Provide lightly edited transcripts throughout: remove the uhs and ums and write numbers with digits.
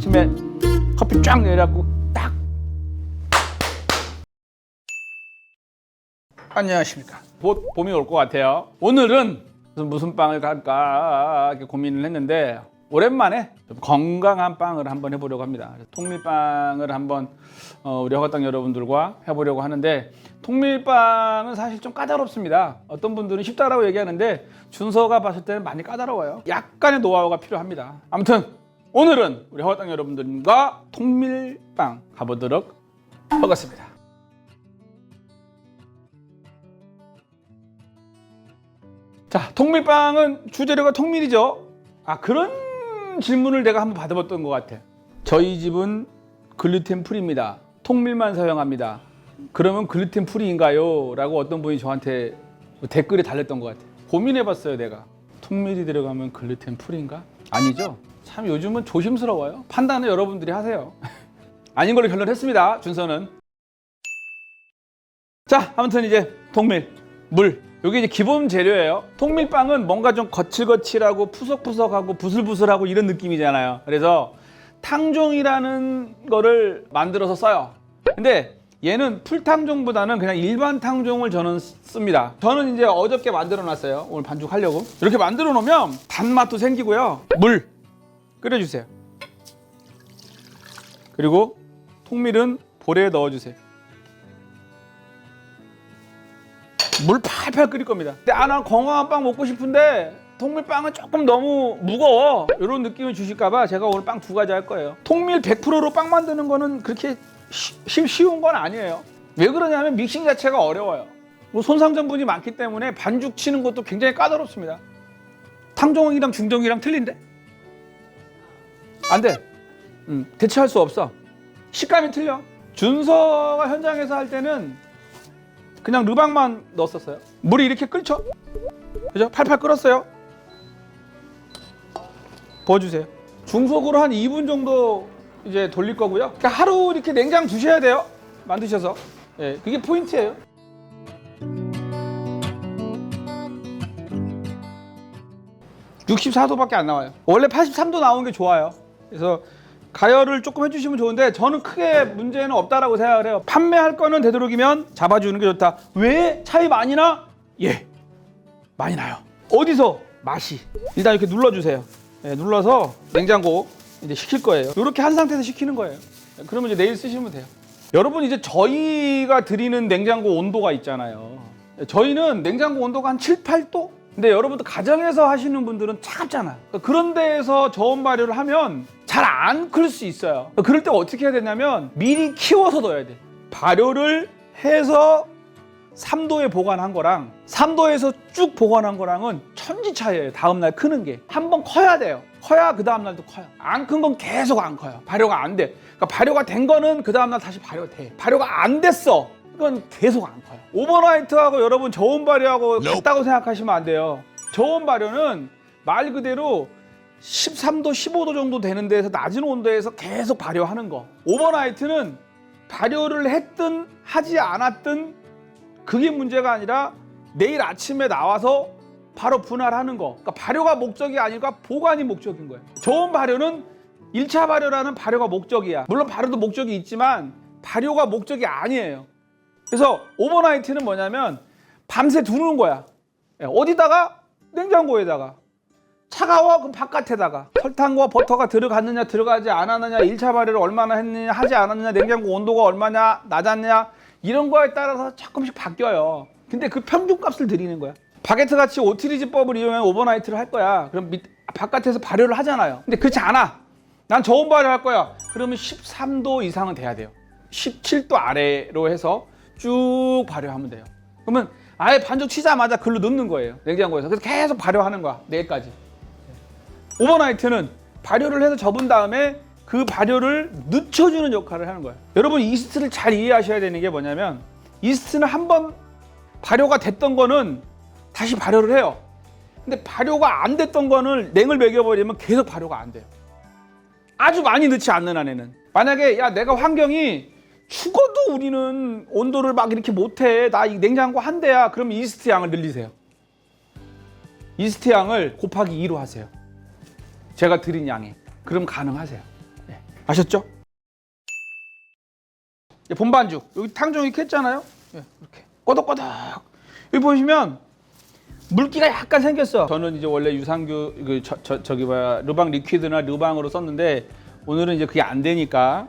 아침에 커피 쫙 내려갖고 딱. 안녕하십니까. 곧 봄이 올 것 같아요. 오늘은 무슨 빵을 갈까 이렇게 고민을 했는데 오랜만에 좀 건강한 빵을 한번 해보려고 합니다. 통밀빵을 한번 우리 허가당 여러분들과 해보려고 하는데, 통밀빵은 사실 좀 까다롭습니다. 어떤 분들은 쉽다라고 얘기하는데 준서가 봤을 때는 많이 까다로워요. 약간의 노하우가 필요합니다. 아무튼 오늘은 우리 허가당 여러분들과 통밀빵 가보도록 하겠습니다. 자, 통밀빵은 주재료가 통밀이죠. 그런 질문을 내가 한번 받아봤던 것 같아. 저희 집은 글루텐 프리입니다. 통밀만 사용합니다. 그러면 글루텐 프리인가요? 라고 어떤 분이 저한테 댓글에 달렸던 것 같아. 고민해봤어요, 내가. 통밀이 들어가면 글루텐 프리인가? 아니죠. 참 요즘은 조심스러워요. 판단은 여러분들이 하세요. 아닌 걸로 결론했습니다, 준서는. 자, 아무튼 이제 통밀, 물. 이게 이제 기본 재료예요. 통밀빵은 뭔가 좀 거칠거칠하고 푸석푸석하고 부슬부슬하고 이런 느낌이잖아요. 그래서 탕종이라는 거를 만들어서 써요. 근데 얘는 풀탕종보다는 그냥 일반 탕종을 저는 씁니다. 저는 이제 어저께 만들어 놨어요. 오늘 반죽하려고. 이렇게 만들어 놓으면 단맛도 생기고요. 물 끓여주세요. 그리고 통밀은 볼에 넣어주세요. 물 팔팔 끓일 겁니다. 근데 난 건강한 빵 먹고 싶은데 통밀빵은 조금 너무 무거워, 이런 느낌을 주실까봐 제가 오늘 빵 두 가지 할 거예요. 통밀 100%로 빵 만드는 거는 그렇게 쉬운 건 아니에요. 왜 그러냐면 믹싱 자체가 어려워요. 손상전분이 많기 때문에 반죽 치는 것도 굉장히 까다롭습니다. 탕종이랑 중종이랑 틀린데? 안 돼. 대체할 수 없어. 식감이 틀려. 준서가 현장에서 할 때는 그냥 르방만 넣었었어요. 물이 이렇게 끓죠? 그죠? 팔팔 끓었어요. 부어주세요. 중속으로 한 2분 정도 이제 돌릴 거고요. 그러니까 하루 이렇게 냉장 두셔야 돼요. 만드셔서. 예, 그게 포인트예요. (64도밖에) 안 나와요. 원래 83도 나오는 게 좋아요. 그래서 가열을 조금 해주시면 좋은데 저는 크게 문제는 없다라고 생각을 해요. 판매할 거는 되도록이면 잡아주는 게 좋다. 왜 차이 많이 나? 예, 많이 나요. 어디서? 맛이. 일단 이렇게 눌러주세요. 네, 눌러서 냉장고 이제 식힐 거예요. 이렇게 한 상태에서 식히는 거예요. 그러면 이제 내일 쓰시면 돼요. 여러분, 이제 저희가 드리는 냉장고 온도가 있잖아요. 저희는 냉장고 온도가 한 7, 8도? 근데 여러분들 가정에서 하시는 분들은 차갑잖아. 그런 데에서 저온 발효를 하면 잘 안 클 수 있어요. 그럴 때 어떻게 해야 되냐면 미리 키워서 넣어야 돼. 발효를 해서 3도에 보관한 거랑 3도에서 쭉 보관한 거랑은 천지 차이예요. 다음날 크는 게. 한번 커야 돼요. 커야 그 다음날도 커요. 안 큰 건 계속 안 커요. 발효가 안 돼. 그러니까 발효가 된 거는 그 다음날 다시 발효가 돼. 발효가 안 됐어. 이건 계속 안 커요. 오버나이트하고 여러분 저온 발효하고 같다고 생각하시면 안 돼요. 저온 발효는 말 그대로 13도, 15도 정도 되는 데에서 낮은 온도에서 계속 발효하는 거. 오버나이트는 발효를 했든 하지 않았든 그게 문제가 아니라 내일 아침에 나와서 바로 분할하는 거. 그러니까 발효가 목적이 아니라 보관이 목적인 거예요. 저온 발효는 1차 발효라는 발효가 목적이야. 물론 발효도 목적이 있지만 발효가 목적이 아니에요. 그래서 오버나이트는 뭐냐면 밤새 두는 거야. 어디다가? 냉장고에다가. 차가워? 그럼 바깥에다가. 설탕과 버터가 들어갔느냐 들어가지 않았느냐, 1차 발효를 얼마나 했느냐 하지 않았느냐, 냉장고 온도가 얼마냐 낮았냐, 이런 거에 따라서 조금씩 바뀌어요. 근데 그 평균값을 드리는 거야. 바게트 같이 오트리지법을 이용해 오버나이트를 할 거야. 그럼 바깥에서 발효를 하잖아요. 근데 그렇지 않아. 난 저온 발효 할 거야. 그러면 13도 이상은 돼야 돼요. 17도 아래로 해서 쭉 발효하면 돼요. 그러면 아예 반죽 치자마자 글로 넣는 거예요. 냉장고에서. 그래서 계속 발효하는 거야. 내일까지. 오버나이트는 발효를 해서 접은 다음에 그 발효를 늦춰주는 역할을 하는 거예요. 여러분, 이스트를 잘 이해하셔야 되는 게 뭐냐면, 이스트는 한번 발효가 됐던 거는 다시 발효를 해요. 근데 발효가 안 됐던 거는 냉을 먹여버리면 계속 발효가 안 돼요. 아주 많이 넣지 않는 한에는. 만약에 야, 내가 환경이 죽어도 우리는 온도를 막 이렇게 못해, 나 이 냉장고 한 대야, 그럼 이스트 양을 늘리세요. 이스트 양을 곱하기 2로 하세요. 제가 드린 양에. 그럼 가능하세요. 네. 아셨죠? 본반죽 여기 탕종 이렇게 했잖아요. 이렇게 꼬덕꼬덕. 여기 보시면 물기가 약간 생겼어. 저는 이제 원래 유산균 저기 뭐야 르방 리퀴드나 르방으로 썼는데 오늘은 이제 그게 안 되니까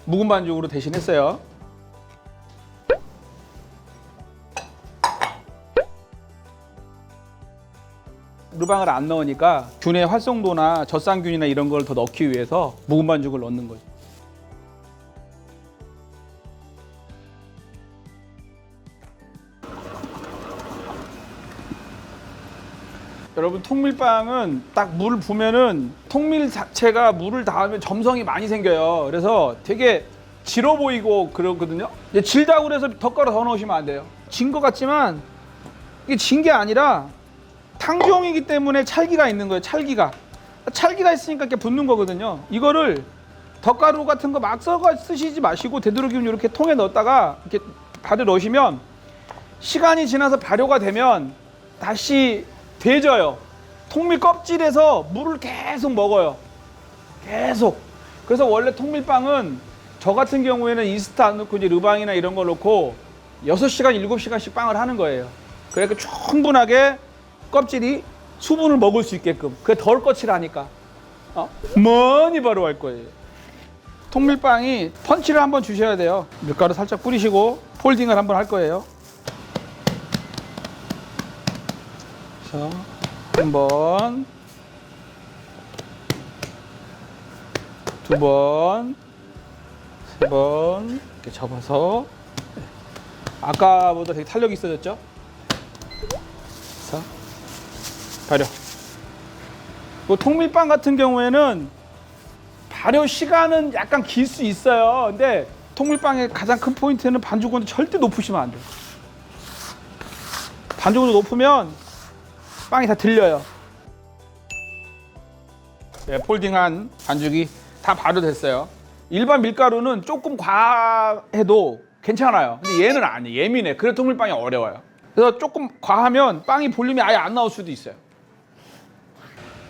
묵은 반죽으로 대신했어요. 르방을 안 넣으니까 균의 활성도나 젖산균이나 이런 걸 더 넣기 위해서 묵은 반죽을 넣는 거죠. 여러분 통밀빵은 딱 물을 부으면은 통밀 자체가 물을 닿으면 점성이 많이 생겨요. 그래서 되게 질어 보이고 그러거든요. 질다고 그래서 덧가루 더 넣으시면 안 돼요. 진 것 같지만 이게 진 게 아니라 탕종이기 때문에 찰기가 있는 거예요. 찰기가 있으니까 이렇게 붙는 거거든요. 이거를 덧가루 같은 거 막 썰어 쓰시지 마시고 되도록이면 이렇게 통에 넣었다가 이렇게 발효 넣으시면 시간이 지나서 발효가 되면 다시 되져요. 통밀 껍질에서 물을 계속 먹어요. 계속. 그래서 원래 통밀빵은 저 같은 경우에는 이스트 안 넣고 이제 르방이나 이런 걸 넣고 6시간, 7시간씩 빵을 하는 거예요. 그러니까 충분하게 껍질이 수분을 먹을 수 있게끔. 그게 덜 거칠하니까. 많이 발효할 거예요. 통밀빵이 펀치를 한번 주셔야 돼요. 밀가루 살짝 뿌리시고 폴딩을 한번 할 거예요. 자, 한 번, 두 번, 세 번 이렇게 접어서 아까보다 되게 탄력이 있어졌죠? 자, 발효. 그 통밀빵 같은 경우에는 발효 시간은 약간 길 수 있어요. 근데 통밀빵의 가장 큰 포인트는 반죽 온도 절대 높으시면 안 돼요. 반죽 온도 높으면 빵이 다 들려요. 폴딩한 반죽이 다 발효됐어요. 일반 밀가루는 조금 과해도 괜찮아요. 근데 얘는 아니에요. 예민해. 그래서 통밀빵이 어려워요. 그래서 조금 과하면 빵이 볼륨이 아예 안 나올 수도 있어요.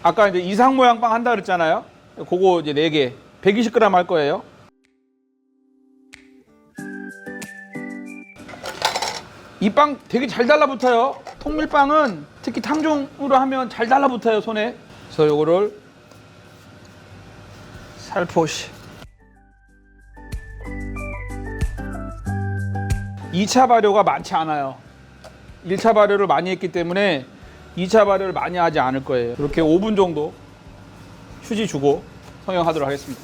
아까 이제 이상 모양 빵 한다 그랬잖아요. 그거 이제 4개, 120g 할 거예요. 이 빵 되게 잘 달라붙어요. 통밀빵은 특히 탕종으로 하면 잘 달라붙어요, 손에. 그래서 요거를 살포시. 2차 발효가 많지 않아요. 1차 발효를 많이 했기 때문에 2차 발효를 많이 하지 않을 거예요. 이렇게 5분 정도 휴지 주고 성형하도록 하겠습니다.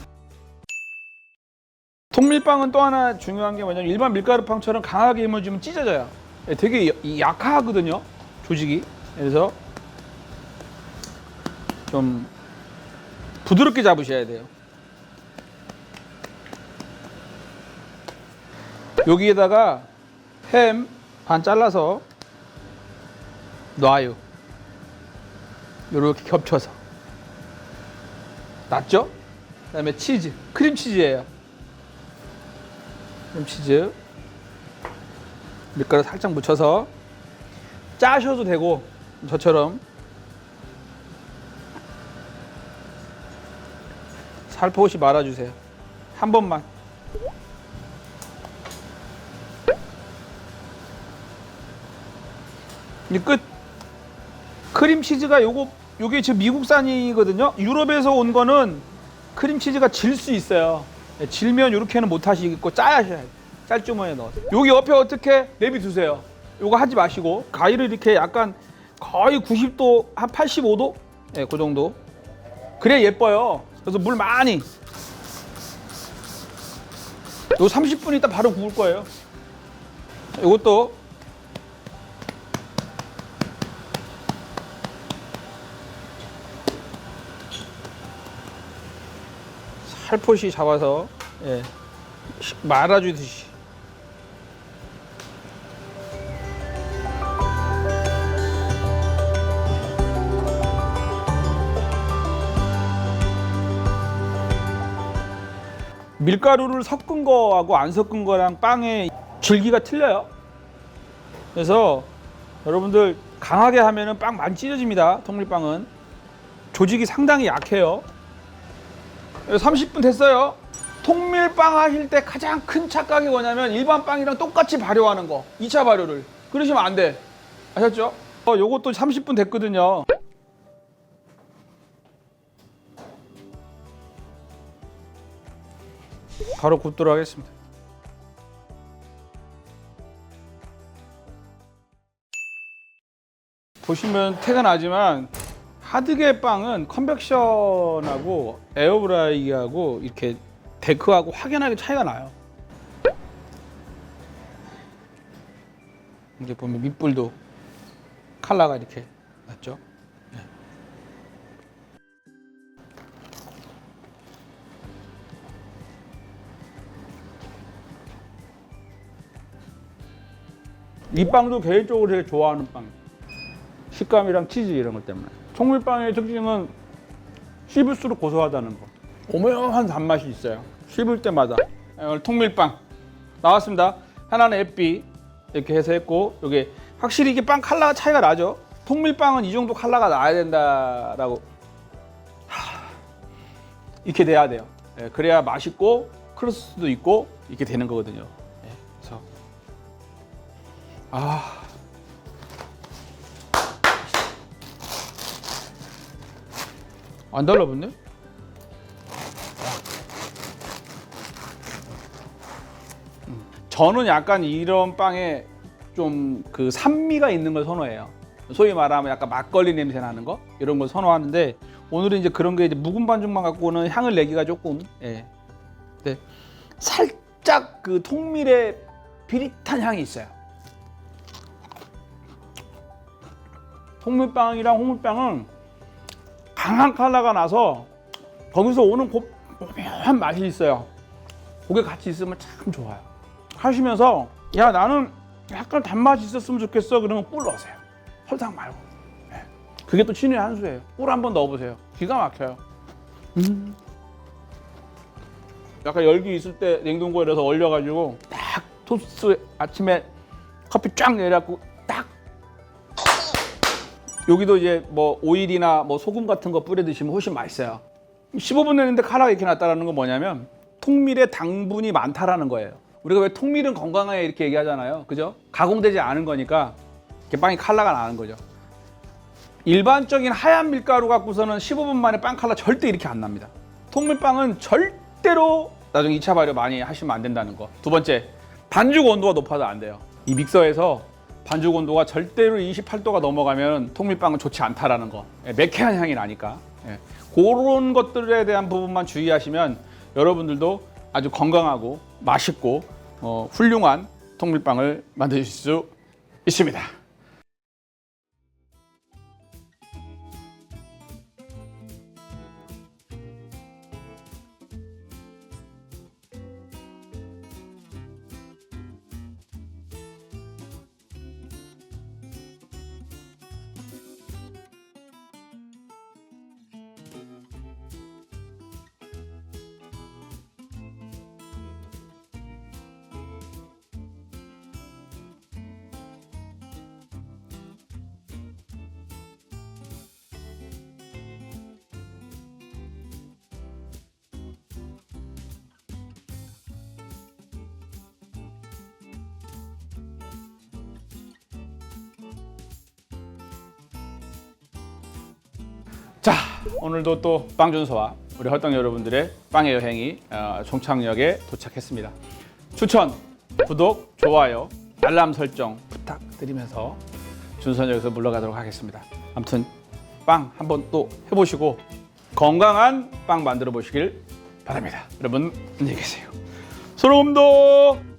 통밀빵은 또 하나 중요한 게 뭐냐면 일반 밀가루빵처럼 강하게 힘을 주면 찢어져요. 되게 약하거든요, 조직이. 그래서 좀 부드럽게 잡으셔야 돼요. 여기에다가 햄 반 잘라서 놔요. 이렇게 겹쳐서 놨죠? 그 다음에 치즈, 크림치즈예요. 크림치즈 밀가루 살짝 묻혀서 짜셔도 되고 저처럼 살포시 말아주세요. 한 번만. 이 끝. 크림치즈가 요게 지금 미국산이거든요. 유럽에서 온 거는 크림치즈가 질 수 있어요. 질면 이렇게는 못 하시겠고 짜야 하셔야 돼요. 짤주머니에 넣어서. 여기 옆에 어떻게 내비두세요. 요거 하지 마시고 가위를 이렇게 약간 거의 90도, 한 85도? 네, 그 정도. 그래야 예뻐요. 그래서 물 많이. 요 30분 있다 바로 구울 거예요. 요것도 살포시 잡아서 말아주듯이. 밀가루를 섞은 거하고 안 섞은 거랑 빵의 질기가 틀려요. 그래서 여러분들 강하게 하면은 빵 많이 찢어집니다. 통밀빵은. 조직이 상당히 약해요. 30분 됐어요. 통밀빵 하실 때 가장 큰 착각이 뭐냐면 일반 빵이랑 똑같이 발효하는 거, 2차 발효를. 그러시면 안 돼. 아셨죠? 요것도 30분 됐거든요. 바로 굽도록 하겠습니다. 보시면 태가 나지만 하드게 빵은 컨벡션하고 에어프라이기하고 이렇게 데크하고 확연하게 차이가 나요. 이게 보면 밑불도 컬러가 이렇게 났죠. 네. 이 빵도 개인적으로 되게 좋아하는 빵. 식감이랑 치즈 이런 것 때문에. 통밀빵의 특징은 씹을수록 고소하다는 거. 오묘한 단맛이 있어요. 씹을 때마다. 오늘 통밀빵 나왔습니다. 하나는 햇비 이렇게 해서 했고, 여기 확실히 이게 빵 컬러가 차이가 나죠. 통밀빵은 이 정도 컬러가 나야 된다라고 이렇게 돼야 돼요. 그래야 맛있고 크로스도 있고 이렇게 되는 거거든요. 그래서 안 달라붙네? 저는 약간 이런 빵에 좀 그 산미가 있는 걸 선호해요. 소위 말하면 약간 막걸리 냄새 나는 거 이런 걸 선호하는데, 오늘은 이제 그런 게 이제 묵은 반죽만 갖고는 향을 내기가 조금 네. 살짝 그 통밀의 비릿한 향이 있어요. 통밀빵이랑 홍밀빵은 강한 컬러가 나서 거기서 오는 고묘한 맛이 있어요. 그게 같이 있으면 참 좋아요. 하시면서 야 나는 약간 단맛이 있었으면 좋겠어 그러면 꿀 넣으세요. 설탕 말고. 그게 또 신의 한 수예요. 꿀 한번 넣어보세요. 기가 막혀요. 약간 열기 있을 때 냉동고에 넣어서 얼려가지고 딱 토스트 아침에 커피 쫙 내려갖고 딱 여기도 이제 뭐 오일이나 뭐 소금 같은 거 뿌려 드시면 훨씬 맛있어요. 15분 내는데 컬러가 이렇게 났다는 건 뭐냐면 통밀에 당분이 많다라는 거예요. 우리가 왜 통밀은 건강해 이렇게 얘기하잖아요. 그죠? 가공되지 않은 거니까 이렇게 빵이 컬러가 나는 거죠. 일반적인 하얀 밀가루 갖고서는 15분 만에 빵 컬러 절대 이렇게 안 납니다. 통밀빵은 절대로 나중에 2차 발효 많이 하시면 안 된다는 거. 두 번째, 반죽 온도가 높아도 안 돼요. 이 믹서에서 반죽 온도가 절대로 28도가 넘어가면 통밀빵은 좋지 않다라는 거. 매캐한 향이 나니까. 그런 것들에 대한 부분만 주의하시면 여러분들도 아주 건강하고 맛있고 훌륭한 통밀빵을 만드실 수 있습니다. 자, 오늘도 또 빵준서와 우리 헐떡 여러분들의 빵의 여행이 종착역에 도착했습니다. 추천, 구독, 좋아요, 알람 설정 부탁드리면서 준서는 여기서 물러가도록 하겠습니다. 아무튼 빵 한번 또 해보시고 건강한 빵 만들어 보시길 바랍니다. 여러분 안녕히 계세요. 소름도